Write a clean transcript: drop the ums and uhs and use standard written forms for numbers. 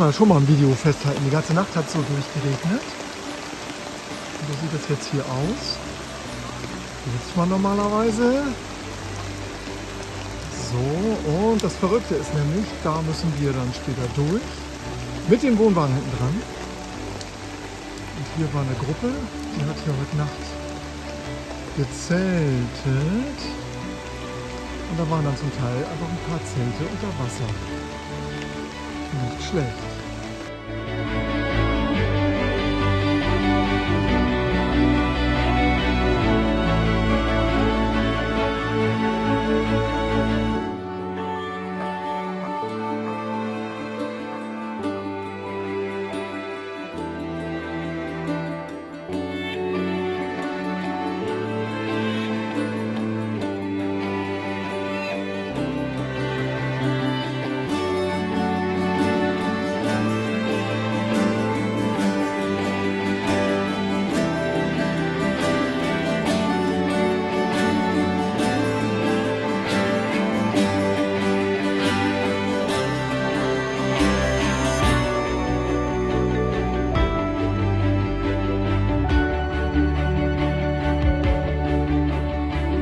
man ja schon mal ein Video festhalten. Die ganze Nacht hat es so durchgeregnet. Und so sieht es jetzt hier aus. Hier sitzt man normalerweise. So, und das Verrückte ist nämlich, da müssen wir dann später durch. Mit dem Wohnwagen hinten dran. Und hier war eine Gruppe, die hat hier heute Nacht gezeltet. Und da waren dann zum Teil einfach ein paar Zelte unter Wasser. Nicht schlecht.